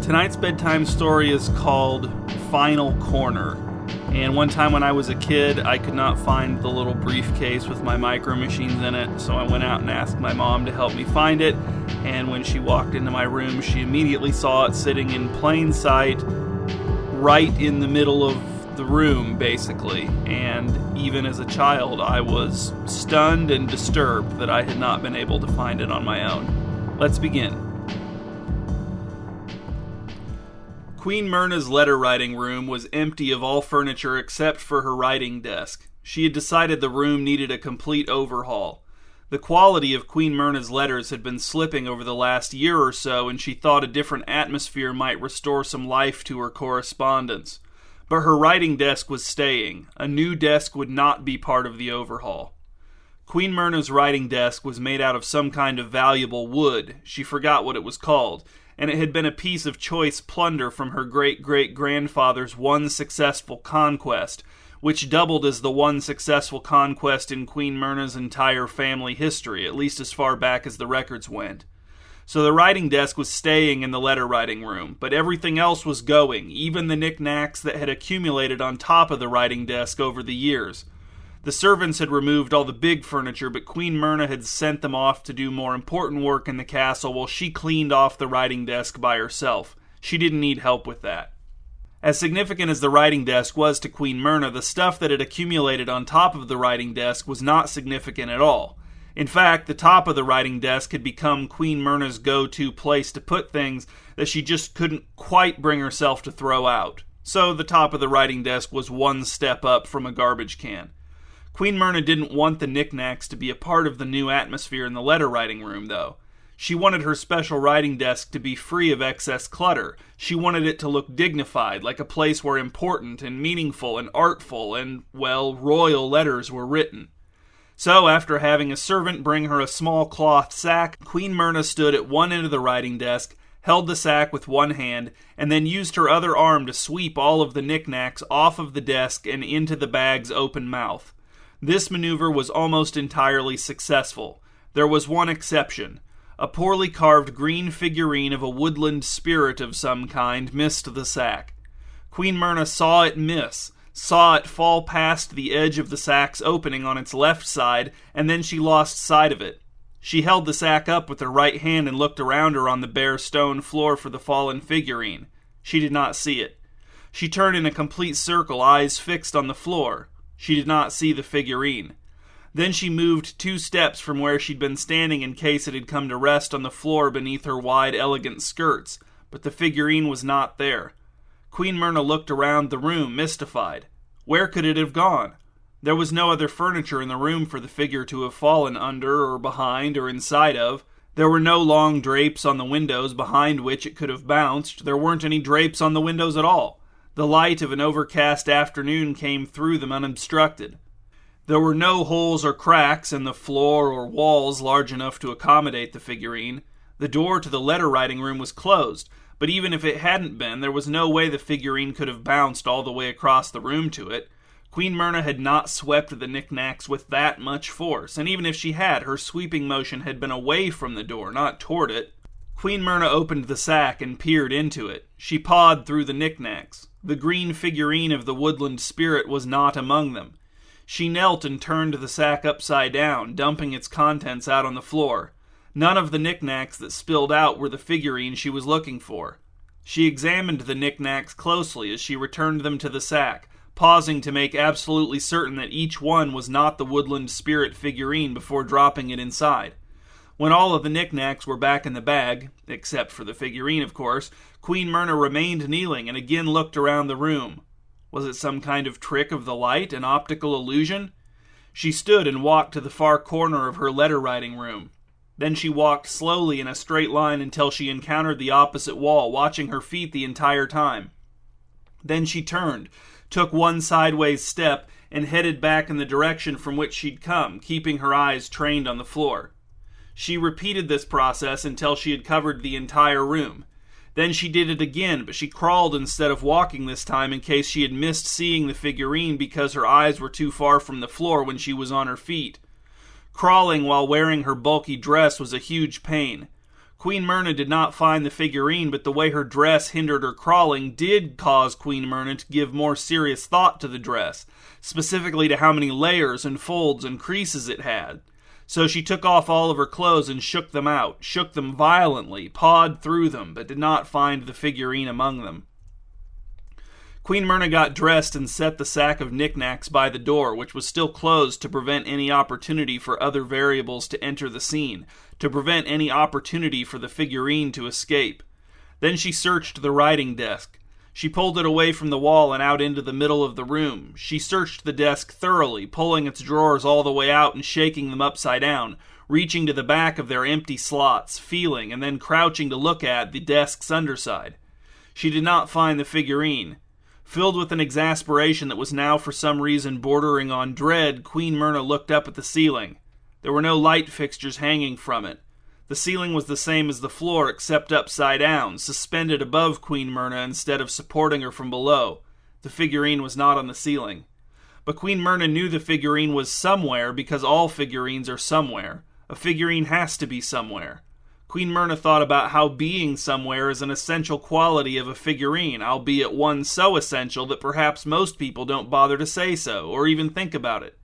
Tonight's bedtime story is called Final Corner. And one time when I was a kid, I could not find the little briefcase with my micro machines in it, so I went out and asked my mom to help me find it. And when she walked into my room, she immediately saw it sitting in plain sight, right in the middle of the room, basically. And even as a child, I was stunned and disturbed that I had not been able to find it on my own. Let's begin. Queen Myrna's letter-writing room was empty of all furniture except for her writing desk. She had decided the room needed a complete overhaul. The quality of Queen Myrna's letters had been slipping over the last year or so, and she thought a different atmosphere might restore some life to her correspondence. But her writing desk was staying. A new desk would not be part of the overhaul. Queen Myrna's writing desk was made out of some kind of valuable wood. She forgot what it was called, and it had been a piece of choice plunder from her great-great-grandfather's one successful conquest, which doubled as the one successful conquest in Queen Myrna's entire family history, at least as far back as the records went. So the writing desk was staying in the letter-writing room, but everything else was going, even the knick-knacks that had accumulated on top of the writing desk over the years. The servants had removed all the big furniture, but Queen Myrna had sent them off to do more important work in the castle while she cleaned off the writing desk by herself. She didn't need help with that. As significant as the writing desk was to Queen Myrna, the stuff that had accumulated on top of the writing desk was not significant at all. In fact, the top of the writing desk had become Queen Myrna's go-to place to put things that she just couldn't quite bring herself to throw out. So the top of the writing desk was one step up from a garbage can. Queen Myrna didn't want the knick-knacks to be a part of the new atmosphere in the letter-writing room, though. She wanted her special writing desk to be free of excess clutter. She wanted it to look dignified, like a place where important and meaningful and artful and, well, royal letters were written. So, after having a servant bring her a small cloth sack, Queen Myrna stood at one end of the writing desk, held the sack with one hand, and then used her other arm to sweep all of the knick-knacks off of the desk and into the bag's open mouth. This maneuver was almost entirely successful. There was one exception. A poorly carved green figurine of a woodland spirit of some kind missed the sack. Queen Myrna saw it miss, saw it fall past the edge of the sack's opening on its left side, and then she lost sight of it. She held the sack up with her right hand and looked around her on the bare stone floor for the fallen figurine. She did not see it. She turned in a complete circle, eyes fixed on the floor. She did not see the figurine. Then she moved 2 steps from where she'd been standing in case it had come to rest on the floor beneath her wide, elegant skirts, but the figurine was not there. Queen Myrna looked around the room, mystified. Where could it have gone? There was no other furniture in the room for the figure to have fallen under or behind or inside of. There were no long drapes on the windows behind which it could have bounced. There weren't any drapes on the windows at all. The light of an overcast afternoon came through them unobstructed. There were no holes or cracks in the floor or walls large enough to accommodate the figurine. The door to the letter-writing room was closed, but even if it hadn't been, there was no way the figurine could have bounced all the way across the room to it. Queen Myrna had not swept the knick-knacks with that much force, and even if she had, her sweeping motion had been away from the door, not toward it. Queen Myrna opened the sack and peered into it. She pawed through the knick-knacks. The green figurine of the woodland spirit was not among them. She knelt and turned the sack upside down, dumping its contents out on the floor. None of the knick-knacks that spilled out were the figurine she was looking for. She examined the knick-knacks closely as she returned them to the sack, pausing to make absolutely certain that each one was not the woodland spirit figurine before dropping it inside. When all of the knick-knacks were back in the bag, except for the figurine, of course, Queen Myrna remained kneeling and again looked around the room. Was it some kind of trick of the light, an optical illusion? She stood and walked to the far corner of her letter-writing room. Then she walked slowly in a straight line until she encountered the opposite wall, watching her feet the entire time. Then she turned, took one sideways step, and headed back in the direction from which she'd come, keeping her eyes trained on the floor. She repeated this process until she had covered the entire room. Then she did it again, but she crawled instead of walking this time in case she had missed seeing the figurine because her eyes were too far from the floor when she was on her feet. Crawling while wearing her bulky dress was a huge pain. Queen Myrna did not find the figurine, but the way her dress hindered her crawling did cause Queen Myrna to give more serious thought to the dress, specifically to how many layers and folds and creases it had. So she took off all of her clothes and shook them out, shook them violently, pawed through them, but did not find the figurine among them. Queen Myrna got dressed and set the sack of knick-knacks by the door, which was still closed to prevent any opportunity for other variables to enter the scene, to prevent any opportunity for the figurine to escape. Then she searched the writing desk. She pulled it away from the wall and out into the middle of the room. She searched the desk thoroughly, pulling its drawers all the way out and shaking them upside down, reaching to the back of their empty slots, feeling, and then crouching to look at the desk's underside. She did not find the figurine. Filled with an exasperation that was now for some reason bordering on dread, Queen Myrna looked up at the ceiling. There were no light fixtures hanging from it. The ceiling was the same as the floor except upside down, suspended above Queen Myrna instead of supporting her from below. The figurine was not on the ceiling. But Queen Myrna knew the figurine was somewhere because all figurines are somewhere. A figurine has to be somewhere. Queen Myrna thought about how being somewhere is an essential quality of a figurine, albeit one so essential that perhaps most people don't bother to say so, or even think about it.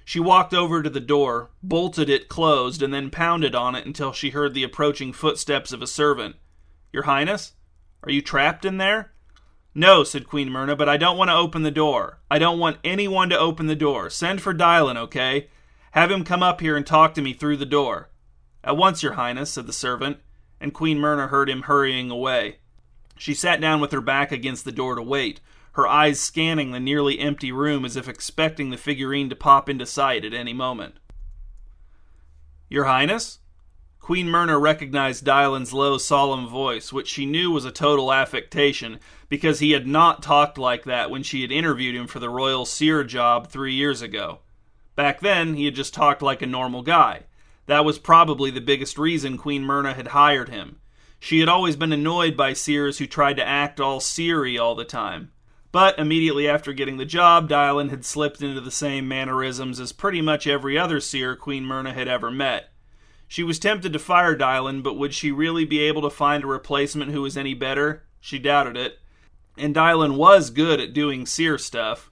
She walked over to the door, bolted it closed, and then pounded on it until she heard the approaching footsteps of a servant. "Your Highness? Are you trapped in there?" "No," said Queen Myrna, "but I don't want to open the door. I don't want anyone to open the door. Send for Dylan, okay? Have him come up here and talk to me through the door." "At once, Your Highness," said the servant, and Queen Myrna heard him hurrying away. She sat down with her back against the door to wait, her eyes scanning the nearly empty room as if expecting the figurine to pop into sight at any moment. "Your Highness?" Queen Myrna recognized Dylan's low, solemn voice, which she knew was a total affectation, because he had not talked like that when she had interviewed him for the royal seer job 3 years ago. Back then, he had just talked like a normal guy. That was probably the biggest reason Queen Myrna had hired him. She had always been annoyed by seers who tried to act all seery all the time. But immediately after getting the job, Dylan had slipped into the same mannerisms as pretty much every other seer Queen Myrna had ever met. She was tempted to fire Dylan, but would she really be able to find a replacement who was any better? She doubted it. And Dylan was good at doing seer stuff,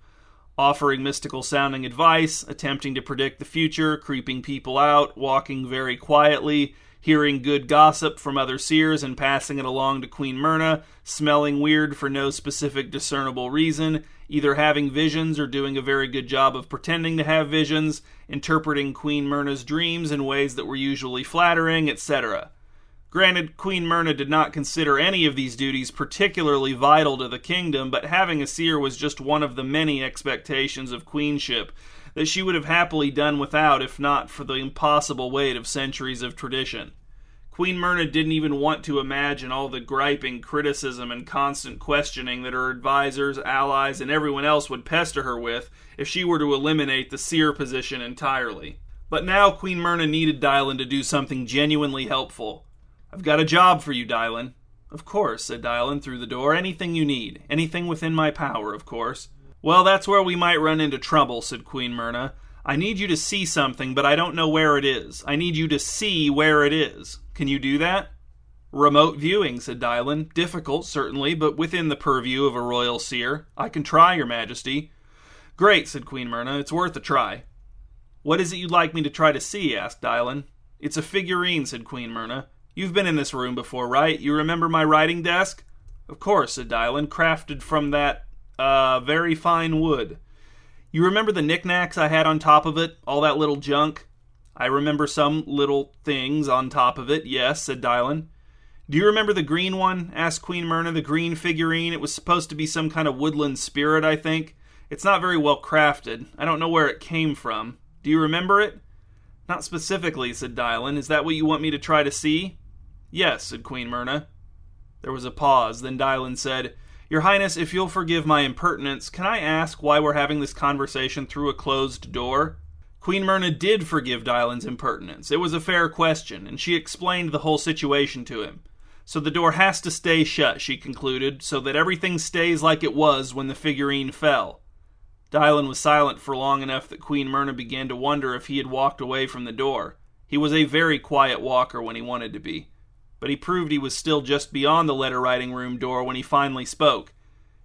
offering mystical-sounding advice, attempting to predict the future, creeping people out, walking very quietly, hearing good gossip from other seers and passing it along to Queen Myrna, smelling weird for no specific discernible reason, either having visions or doing a very good job of pretending to have visions, interpreting Queen Myrna's dreams in ways that were usually flattering, etc. Granted, Queen Myrna did not consider any of these duties particularly vital to the kingdom, but having a seer was just one of the many expectations of queenship that she would have happily done without if not for the impossible weight of centuries of tradition. Queen Myrna didn't even want to imagine all the griping, criticism, and constant questioning that her advisors, allies, and everyone else would pester her with if she were to eliminate the seer position entirely. But now Queen Myrna needed Dylan to do something genuinely helpful. "I've got a job for you, Dylan." "Of course," said Dylan through the door. "Anything you need. Anything within my power, of course." "Well, that's where we might run into trouble," said Queen Myrna. "I need you to see something, but I don't know where it is. I need you to see where it is. Can you do that?" "Remote viewing," said Dylan. "Difficult, certainly, but within the purview of a royal seer. I can try, Your Majesty." "Great," said Queen Myrna. "It's worth a try." "What is it you'd like me to try to see?" asked Dylan. "It's a figurine," said Queen Myrna. "You've been in this room before, right? You remember my writing desk?" "Of course," said Dylan, "crafted from that, very fine wood." "You remember the knick-knacks I had on top of it? All that little junk?" "I remember some little things on top of it, yes," said Dylan. "Do you remember the green one?" asked Queen Myrna. "The green figurine? It was supposed to be some kind of woodland spirit, I think. It's not very well crafted. I don't know where it came from. Do you remember it?" "Not specifically," said Dylan. "Is that what you want me to try to see?" "Yes," said Queen Myrna. There was a pause. Then Dylan said, "Your Highness, if you'll forgive my impertinence, can I ask why we're having this conversation through a closed door?" Queen Myrna did forgive Dylan's impertinence. It was a fair question, and she explained the whole situation to him. "So the door has to stay shut," she concluded, "so that everything stays like it was when the figurine fell." Dylan was silent for long enough that Queen Myrna began to wonder if he had walked away from the door. He was a very quiet walker when he wanted to be. but he proved he was still just beyond the letter-writing room door when he finally spoke.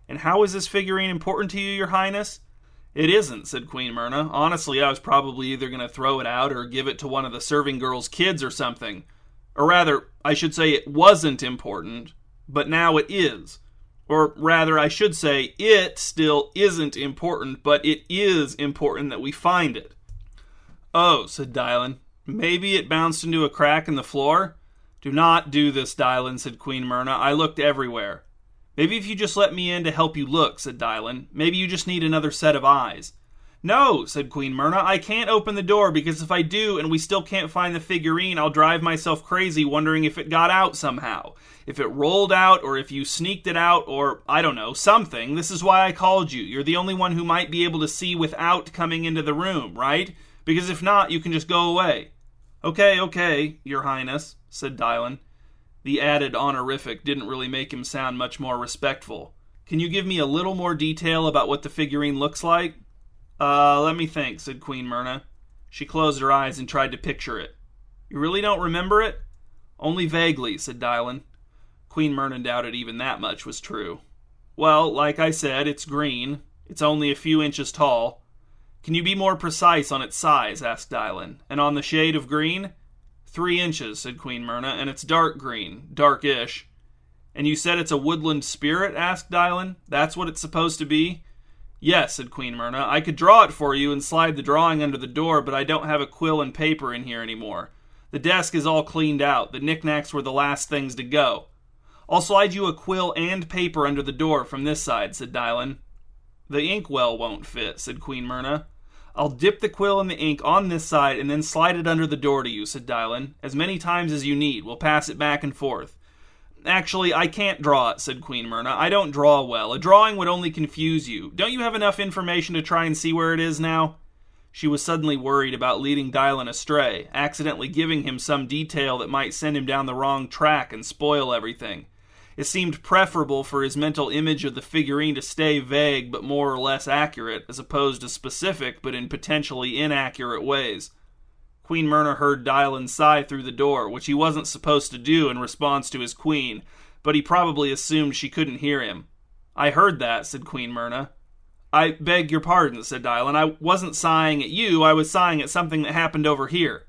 "And how is this figurine important to you, Your Highness?" "It isn't," said Queen Myrna. "Honestly, I was probably either going to throw it out or give it to one of the serving girl's kids or something. Or rather, I should say it wasn't important, but now it is. Or rather, I should say it still isn't important, but it is important that we find it." "Oh," said Dylan. "Maybe it bounced into a crack in the floor?" "Do not do this, Dylan," said Queen Myrna. "I looked everywhere." "Maybe if you just let me in to help you look," said Dylan. "Maybe you just need another set of eyes." "No," said Queen Myrna, "I can't open the door because if I do and we still can't find the figurine, I'll drive myself crazy wondering if it got out somehow. If it rolled out or if you sneaked it out or, I don't know, something. This is why I called you. You're the only one who might be able to see without coming into the room, right? Because if not, you can just go away." Okay, Your Highness," said Dylan. The added honorific didn't really make him sound much more respectful. "Can you give me a little more detail about what the figurine looks like?" Let me think," said Queen Myrna. She closed her eyes and tried to picture it. "You really don't remember it?" "Only vaguely," said Dylan. Queen Myrna doubted even that much was true. "Well, like I said, it's green. It's only a few inches tall." "Can you be more precise on its size?" asked Dylan. "And on the shade of green?" 3 inches, said Queen Myrna, "and it's dark green, darkish." "And you said it's a woodland spirit?" asked Dylan. "That's what it's supposed to be?" "Yes," said Queen Myrna. "I could draw it for you and slide the drawing under the door, but I don't have a quill and paper in here anymore. The desk is all cleaned out. The knick-knacks were the last things to go." "I'll slide you a quill and paper under the door from this side," said Dylan. "The inkwell won't fit," said Queen Myrna. "I'll dip the quill in the ink on this side and then slide it under the door to you," said Dylan. "As many times as you need. We'll pass it back and forth." "Actually, I can't draw it," said Queen Myrna. "I don't draw well. A drawing would only confuse you. Don't you have enough information to try and see where it is now?" She was suddenly worried about leading Dylan astray, accidentally giving him some detail that might send him down the wrong track and spoil everything. It seemed preferable for his mental image of the figurine to stay vague but more or less accurate, as opposed to specific but in potentially inaccurate ways. Queen Myrna heard Dylan sigh through the door, which he wasn't supposed to do in response to his queen, but he probably assumed she couldn't hear him. "I heard that," said Queen Myrna. "I beg your pardon," said Dylan. "I wasn't sighing at you, I was sighing at something that happened over here."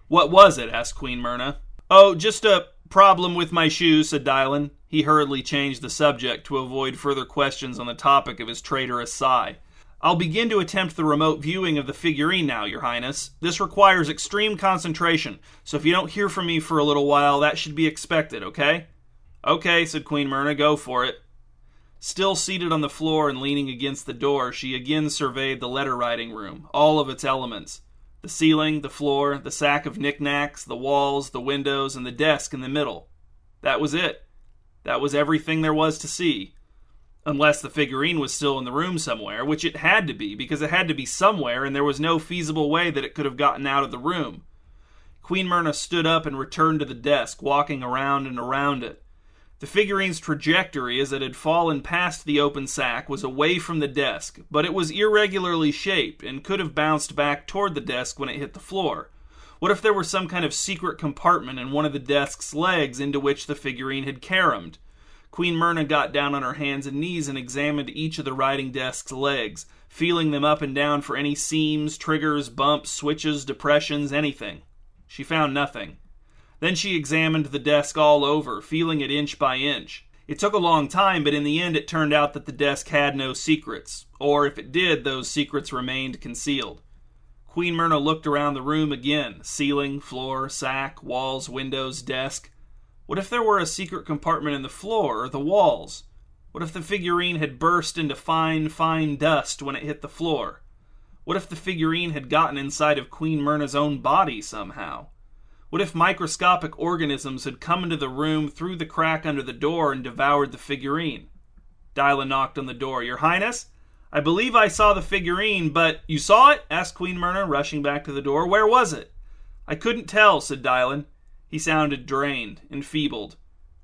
"What was it?" asked Queen Myrna. "Oh, just a problem with my shoes," said Dylan. He hurriedly changed the subject to avoid further questions on the topic of his traitorous sigh. "I'll begin to attempt the remote viewing of the figurine now, Your Highness. This requires extreme concentration, so if you don't hear from me for a little while, that should be expected, okay?" "Okay," said Queen Myrna, "go for it." Still seated on the floor and leaning against the door, she again surveyed the letter-writing room, all of its elements. The ceiling, the floor, the sack of knick-knacks, the walls, the windows, and the desk in the middle. That was it. That was everything there was to see. Unless the figurine was still in the room somewhere, which it had to be, because it had to be somewhere, and there was no feasible way that it could have gotten out of the room. Queen Myrna stood up and returned to the desk, walking around and around it. The figurine's trajectory as it had fallen past the open sack was away from the desk, but it was irregularly shaped and could have bounced back toward the desk when it hit the floor. What if there were some kind of secret compartment in one of the desk's legs into which the figurine had caromed? Queen Myrna got down on her hands and knees and examined each of the writing desk's legs, feeling them up and down for any seams, triggers, bumps, switches, depressions, anything. She found nothing. Then she examined the desk all over, feeling it inch by inch. It took a long time, but in the end it turned out that the desk had no secrets, or if it did, those secrets remained concealed. Queen Myrna looked around the room again, ceiling, floor, sack, walls, windows, desk. What if there were a secret compartment in the floor or the walls? What if the figurine had burst into fine, fine dust when it hit the floor? What if the figurine had gotten inside of Queen Myrna's own body somehow? What if microscopic organisms had come into the room through the crack under the door and devoured the figurine? Dylan knocked on the door. "Your Highness? I believe I saw the figurine, but—" "You saw it?" asked Queen Myrna, rushing back to the door. "Where was it?" "I couldn't tell," said Dylan. He sounded drained, enfeebled.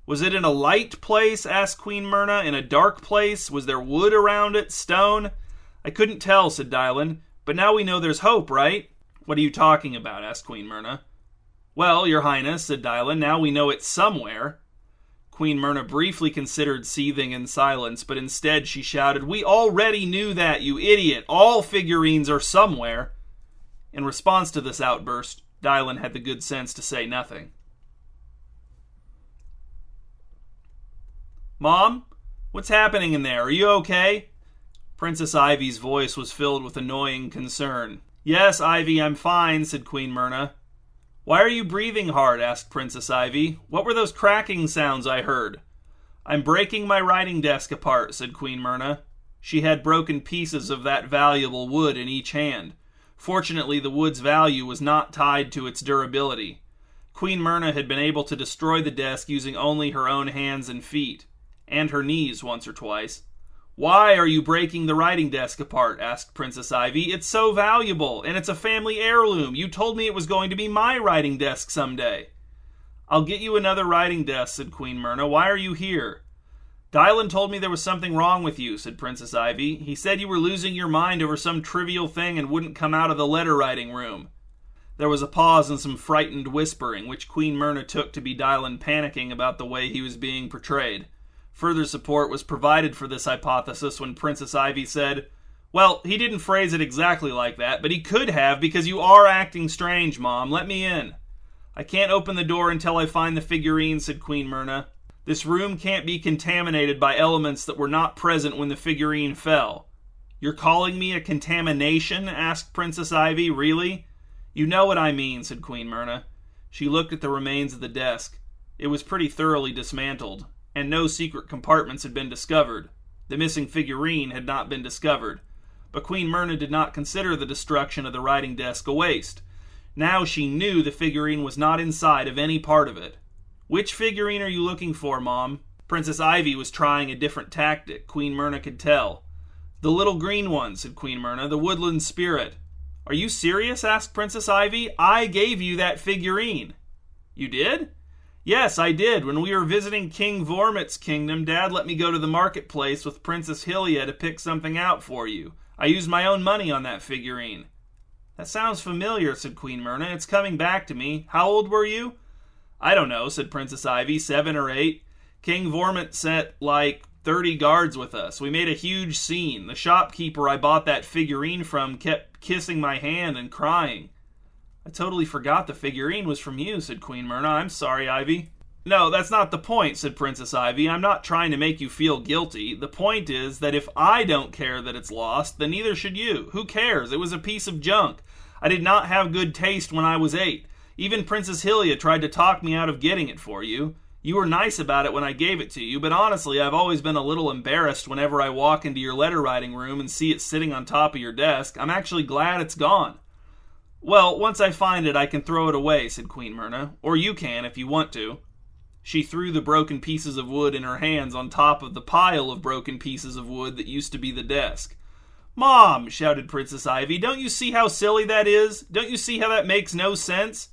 "Was it in a light place?" asked Queen Myrna. "In a dark place? Was there wood around it? Stone?" "I couldn't tell," said Dylan. "But now we know there's hope, right?" "What are you talking about?" asked Queen Myrna. Well, Your Highness, said Dylan, now we know it's somewhere. Queen Myrna briefly considered seething in silence, but instead she shouted, We already knew that, you idiot! All figurines are somewhere! In response to this outburst, Dylan had the good sense to say nothing. Mom? What's happening in there? Are you okay? Princess Ivy's voice was filled with annoying concern. Yes, Ivy, I'm fine, said Queen Myrna. Why are you breathing hard? Asked Princess Ivy. What were those cracking sounds I heard? I'm breaking my writing desk apart, said Queen Myrna. She had broken pieces of that valuable wood in each hand. Fortunately, the wood's value was not tied to its durability. Queen Myrna had been able to destroy the desk using only her own hands and feet, and her knees once or twice. Why are you breaking the writing desk apart? Asked Princess Ivy. It's so valuable, and it's a family heirloom. You told me it was going to be my writing desk someday. I'll get you another writing desk, said Queen Myrna. Why are you here? Dylan told me there was something wrong with you, said Princess Ivy. He said you were losing your mind over some trivial thing and wouldn't come out of the letter-writing room. There was a pause and some frightened whispering, which Queen Myrna took to be Dylan panicking about the way he was being portrayed. Further support was provided for this hypothesis when Princess Ivy said, Well, he didn't phrase it exactly like that, but he could have because you are acting strange, Mom. Let me in. I can't open the door until I find the figurine, said Queen Myrna. This room can't be contaminated by elements that were not present when the figurine fell. You're calling me a contamination? Asked Princess Ivy. Really? You know what I mean, said Queen Myrna. She looked at the remains of the desk. It was pretty thoroughly dismantled, and no secret compartments had been discovered. The missing figurine had not been discovered. But Queen Myrna did not consider the destruction of the writing desk a waste. Now she knew the figurine was not inside of any part of it. Which figurine are you looking for, Mom? Princess Ivy was trying a different tactic, Queen Myrna could tell. The little green one, said Queen Myrna, the woodland spirit. Are you serious? Asked Princess Ivy. I gave you that figurine. You did? Yes, I did. When we were visiting King Vormit's kingdom, Dad let me go to the marketplace with Princess Hylia to pick something out for you. I used my own money on that figurine. That sounds familiar, said Queen Myrna. It's coming back to me. How old were you? I don't know, said Princess Ivy, 7 or 8. King Vormit sent, 30 guards with us. We made a huge scene. The shopkeeper I bought that figurine from kept kissing my hand and crying. I totally forgot the figurine was from you, said Queen Myrna. I'm sorry, Ivy. No, that's not the point, said Princess Ivy. I'm not trying to make you feel guilty. The point is that if I don't care that it's lost, then neither should you. Who cares? It was a piece of junk. I did not have good taste when I was 8. Even Princess Hylia tried to talk me out of getting it for you. You were nice about it when I gave it to you, but honestly, I've always been a little embarrassed whenever I walk into your letter-writing room and see it sitting on top of your desk. I'm actually glad it's gone. Well, once I find it, I can throw it away, said Queen Myrna. Or you can, if you want to. She threw the broken pieces of wood in her hands on top of the pile of broken pieces of wood that used to be the desk. Mom, shouted Princess Ivy, don't you see how silly that is? Don't you see how that makes no sense?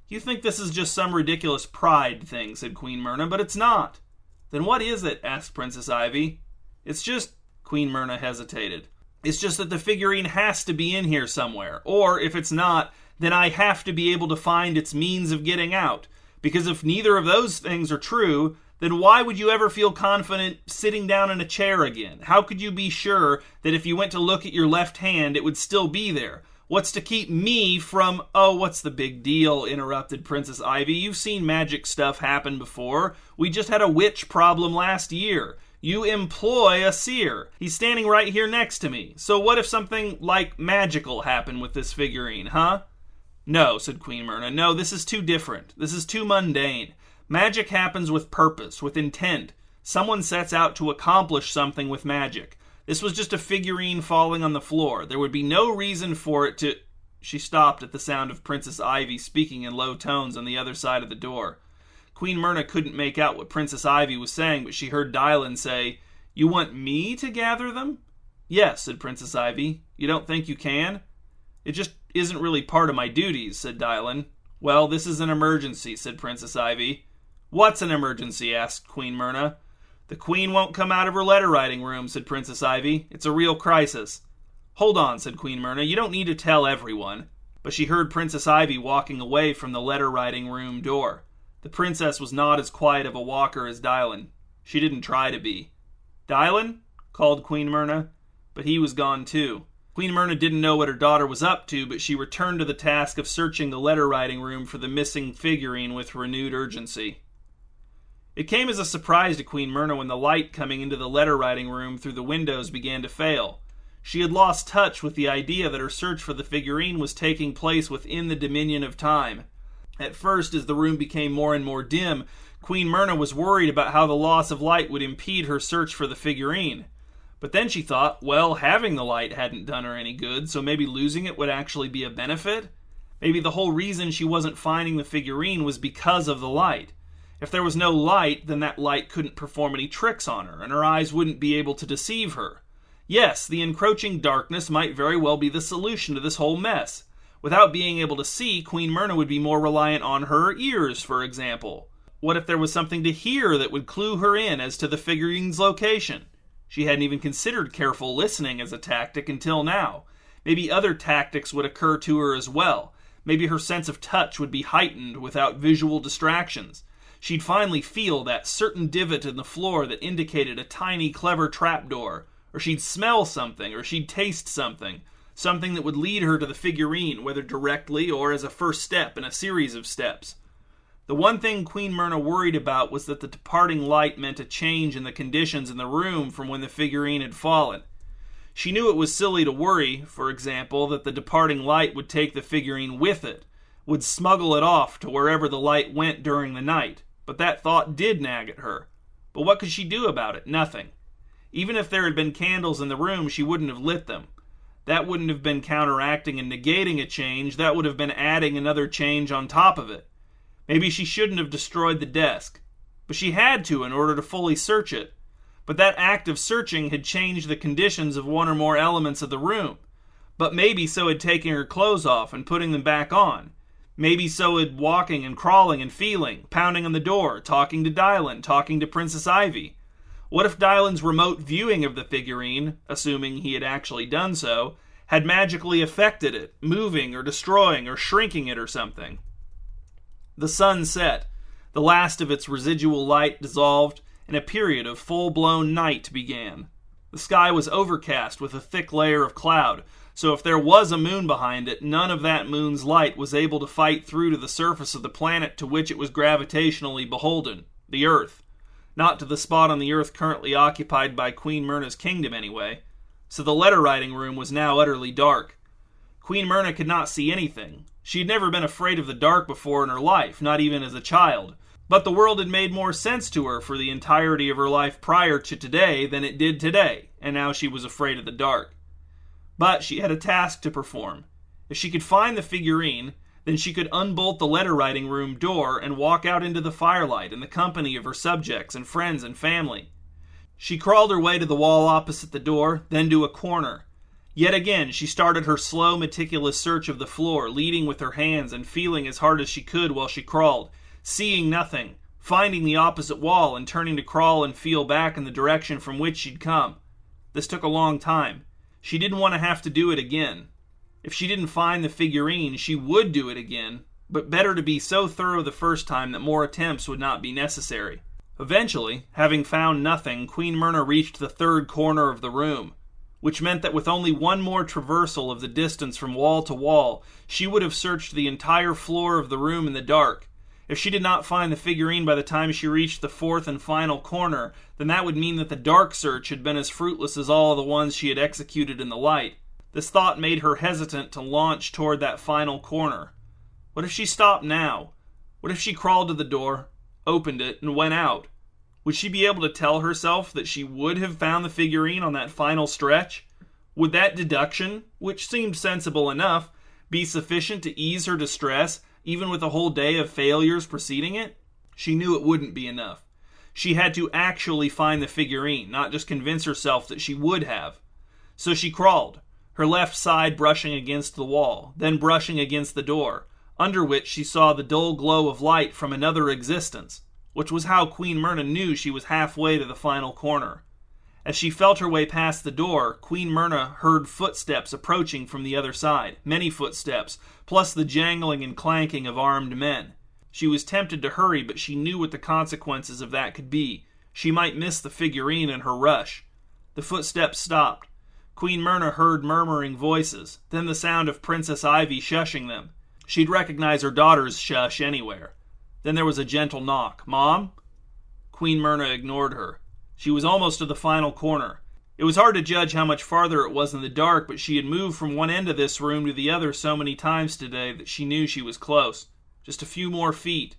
You think this is just some ridiculous pride thing, said Queen Myrna, but it's not. Then what is it? Asked Princess Ivy. It's just... Queen Myrna hesitated. It's just that the figurine has to be in here somewhere. Or, if it's not, then I have to be able to find its means of getting out. Because if neither of those things are true, then why would you ever feel confident sitting down in a chair again? How could you be sure that if you went to look at your left hand, it would still be there? What's to keep me from... Oh, what's the big deal? Interrupted Princess Ivy. You've seen magic stuff happen before. We just had a witch problem last year. You employ a seer. He's standing right here next to me. So what if something like magical happened with this figurine, huh? No, said Queen Myrna. No, this is too different. This is too mundane. Magic happens with purpose, with intent. Someone sets out to accomplish something with magic. This was just a figurine falling on the floor. There would be no reason for it to... She stopped at the sound of Princess Ivy speaking in low tones on the other side of the door. Queen Myrna couldn't make out what Princess Ivy was saying, but she heard Dylan say, You want me to gather them? Yes, said Princess Ivy. You don't think you can? It just isn't really part of my duties, said Dylan. Well, this is an emergency, said Princess Ivy. What's an emergency? Asked Queen Myrna. The Queen won't come out of her letter-writing room, said Princess Ivy. It's a real crisis. Hold on, said Queen Myrna. You don't need to tell everyone. but she heard Princess Ivy walking away from the letter-writing room door. The princess was not as quiet of a walker as Dylan. She didn't try to be. "Dylan?" called Queen Myrna, but he was gone too. Queen Myrna didn't know what her daughter was up to, but she returned to the task of searching the letter-writing room for the missing figurine with renewed urgency. It came as a surprise to Queen Myrna when the light coming into the letter-writing room through the windows began to fail. She had lost touch with the idea that her search for the figurine was taking place within the dominion of time. At first, as the room became more and more dim, Queen Myrna was worried about how the loss of light would impede her search for the figurine. But then she thought, well, having the light hadn't done her any good, so maybe losing it would actually be a benefit? Maybe the whole reason she wasn't finding the figurine was because of the light. If there was no light, then that light couldn't perform any tricks on her, and her eyes wouldn't be able to deceive her. Yes, the encroaching darkness might very well be the solution to this whole mess. Without being able to see, Queen Myrna would be more reliant on her ears, for example. What if there was something to hear that would clue her in as to the figurine's location? She hadn't even considered careful listening as a tactic until now. Maybe other tactics would occur to her as well. Maybe her sense of touch would be heightened without visual distractions. She'd finally feel that certain divot in the floor that indicated a tiny, clever trapdoor. Or she'd smell something, or she'd taste something. Something that would lead her to the figurine, whether directly or as a first step in a series of steps. The one thing Queen Myrna worried about was that the departing light meant a change in the conditions in the room from when the figurine had fallen. She knew it was silly to worry, for example, that the departing light would take the figurine with it, would smuggle it off to wherever the light went during the night, but that thought did nag at her. But what could she do about it? Nothing. Even if there had been candles in the room, she wouldn't have lit them. That wouldn't have been counteracting and negating a change, that would have been adding another change on top of it. Maybe she shouldn't have destroyed the desk, but she had to in order to fully search it. But that act of searching had changed the conditions of one or more elements of the room. But maybe so had taking her clothes off and putting them back on. Maybe so had walking and crawling and feeling, pounding on the door, talking to Dylan, talking to Princess Ivy. What if Dylan's remote viewing of the figurine, assuming he had actually done so, had magically affected it, moving or destroying or shrinking it or something? The sun set. The last of its residual light dissolved, and a period of full-blown night began. The sky was overcast with a thick layer of cloud, so if there was a moon behind it, none of that moon's light was able to fight through to the surface of the planet to which it was gravitationally beholden, the Earth. Not to the spot on the Earth currently occupied by Queen Myrna's kingdom, anyway. So the letter-writing room was now utterly dark. Queen Myrna could not see anything. She had never been afraid of the dark before in her life, not even as a child. But the world had made more sense to her for the entirety of her life prior to today than it did today, and now she was afraid of the dark. But she had a task to perform. If she could find the figurine, then she could unbolt the letter-writing room door and walk out into the firelight in the company of her subjects and friends and family. She crawled her way to the wall opposite the door, then to a corner. Yet again, she started her slow, meticulous search of the floor, leading with her hands and feeling as hard as she could while she crawled, seeing nothing, finding the opposite wall and turning to crawl and feel back in the direction from which she'd come. This took a long time. She didn't want to have to do it again. If she didn't find the figurine, she would do it again, but better to be so thorough the first time that more attempts would not be necessary. Eventually, having found nothing, Queen Myrna reached the third corner of the room, which meant that with only one more traversal of the distance from wall to wall, she would have searched the entire floor of the room in the dark. If she did not find the figurine by the time she reached the fourth and final corner, then that would mean that the dark search had been as fruitless as all the ones she had executed in the light. This thought made her hesitant to launch toward that final corner. What if she stopped now? What if she crawled to the door, opened it, and went out? Would she be able to tell herself that she would have found the figurine on that final stretch? Would that deduction, which seemed sensible enough, be sufficient to ease her distress, even with a whole day of failures preceding it? She knew it wouldn't be enough. She had to actually find the figurine, not just convince herself that she would have. So she crawled, her left side brushing against the wall, then brushing against the door, under which she saw the dull glow of light from another existence, which was how Queen Myrna knew she was halfway to the final corner. As she felt her way past the door, Queen Myrna heard footsteps approaching from the other side, many footsteps, plus the jangling and clanking of armed men. She was tempted to hurry, but she knew what the consequences of that could be. She might miss the figurine in her rush. The footsteps stopped. Queen Myrna heard murmuring voices, then the sound of Princess Ivy shushing them. She'd recognize her daughter's shush anywhere. Then there was a gentle knock. "Mom?" Queen Myrna ignored her. She was almost to the final corner. It was hard to judge how much farther it was in the dark, but she had moved from one end of this room to the other so many times today that she knew she was close. Just a few more feet.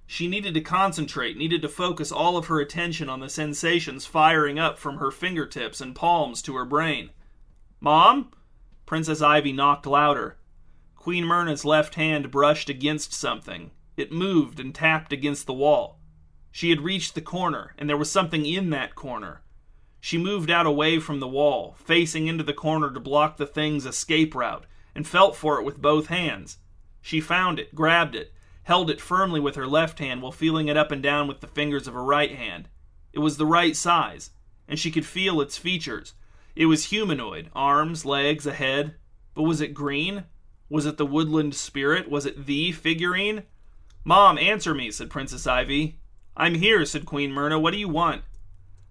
She needed to concentrate, needed to focus all of her attention on the sensations firing up from her fingertips and palms to her brain. "Mom?" Princess Ivy knocked louder. Queen Myrna's left hand brushed against something. It moved and tapped against the wall. She had reached the corner, and there was something in that corner. She moved out away from the wall, facing into the corner to block the thing's escape route, and felt for it with both hands. She found it, grabbed it, held it firmly with her left hand while feeling it up and down with the fingers of her right hand. It was the right size, and she could feel its features. It was humanoid, arms, legs, a head. But was it green? Was it the woodland spirit? Was it the figurine? "Mom, answer me," said Princess Ivy. "I'm here," said Queen Myrna. "What do you want?"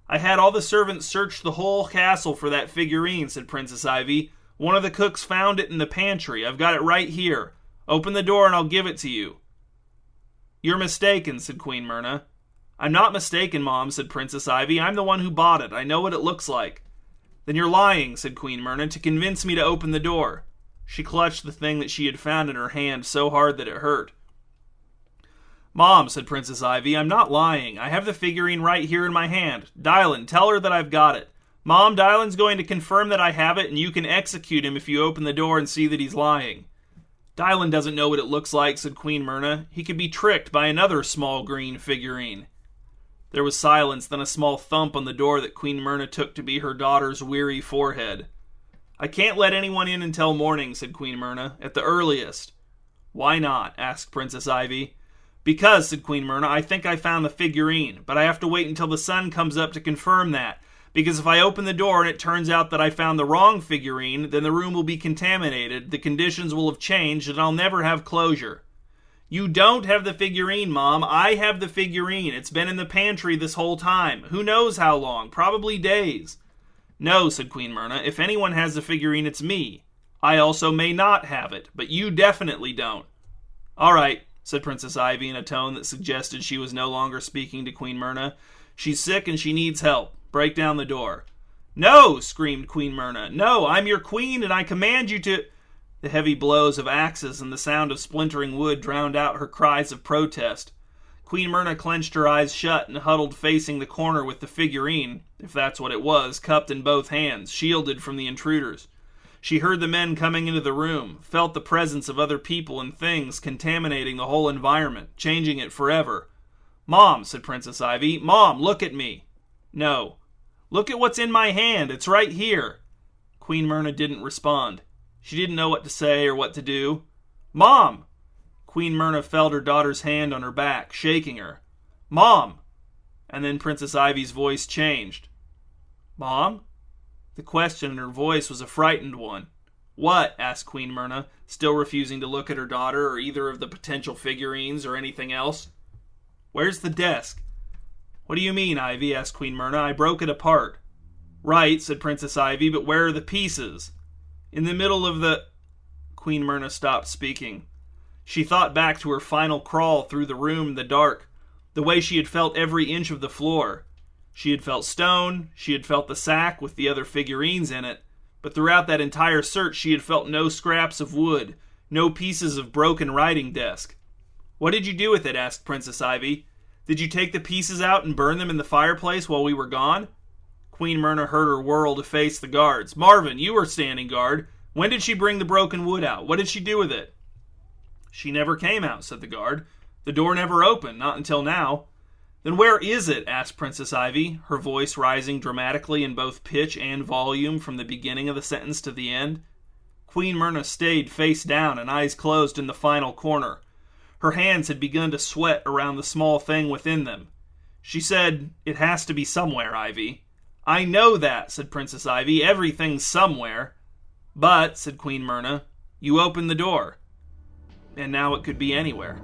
"I had all the servants search the whole castle for that figurine," said Princess Ivy. "One of the cooks found it in the pantry. I've got it right here. Open the door and I'll give it to you." "You're mistaken," said Queen Myrna. "I'm not mistaken, Mom," said Princess Ivy. "I'm the one who bought it. I know what it looks like." "Then you're lying," said Queen Myrna, "to convince me to open the door." She clutched the thing that she had found in her hand so hard that it hurt. "Mom," said Princess Ivy, "I'm not lying. I have the figurine right here in my hand. Dylan, tell her that I've got it. Mom, Dylan's going to confirm that I have it, and you can execute him if you open the door and see that he's lying." "Dylan doesn't know what it looks like," said Queen Myrna. "He could be tricked by another small green figurine." There was silence, then a small thump on the door that Queen Myrna took to be her daughter's weary forehead. "I can't let anyone in until morning," said Queen Myrna, "at the earliest." "Why not?" asked Princess Ivy. "Because," said Queen Myrna, "I think I found the figurine, but I have to wait until the sun comes up to confirm that, because if I open the door and it turns out that I found the wrong figurine, then the room will be contaminated, the conditions will have changed, and I'll never have closure." "You don't have the figurine, Mom. I have the figurine. It's been in the pantry this whole time. Who knows how long? Probably days." "No," said Queen Myrna. "If anyone has the figurine, it's me. I also may not have it, but you definitely don't." "All right," said Princess Ivy in a tone that suggested she was no longer speaking to Queen Myrna. "She's sick and she needs help. Break down the door." "No!" screamed Queen Myrna. "No! I'm your queen and I command you to—" The heavy blows of axes and the sound of splintering wood drowned out her cries of protest. Queen Myrna clenched her eyes shut and huddled facing the corner with the figurine, if that's what it was, cupped in both hands, shielded from the intruders. She heard the men coming into the room, felt the presence of other people and things contaminating the whole environment, changing it forever. "Mom," said Princess Ivy. "Mom, look at me." "No." "Look at what's in my hand. It's right here." Queen Myrna didn't respond. She didn't know what to say or what to do. "Mom!" Queen Myrna felt her daughter's hand on her back, shaking her. "Mom!" And then Princess Ivy's voice changed. "Mom?" The question in her voice was a frightened one. "What?" asked Queen Myrna, still refusing to look at her daughter or either of the potential figurines or anything else. "Where's the desk?" "What do you mean, Ivy?" asked Queen Myrna. "I broke it apart." "Right," said Princess Ivy, "but where are the pieces?" "In the middle of the—" Queen Myrna stopped speaking. She thought back to her final crawl through the room in the dark, the way she had felt every inch of the floor. She had felt stone, she had felt the sack with the other figurines in it, but throughout that entire search she had felt no scraps of wood, no pieces of broken writing desk. "What did you do with it?" asked Princess Ivy. "Did you take the pieces out and burn them in the fireplace while we were gone?" Queen Myrna heard her whirl to face the guards. "Marvin, you were standing guard. When did she bring the broken wood out? What did she do with it?" "She never came out," said the guard. "The door never opened, not until now." "Then where is it?" asked Princess Ivy, her voice rising dramatically in both pitch and volume from the beginning of the sentence to the end. Queen Myrna stayed face down and eyes closed in the final corner. Her hands had begun to sweat around the small thing within them. She said, "It has to be somewhere, Ivy. "I know that," said Princess Ivy. "Everything's somewhere." "But," said Queen Myrna, "you opened the door." And now it could be anywhere.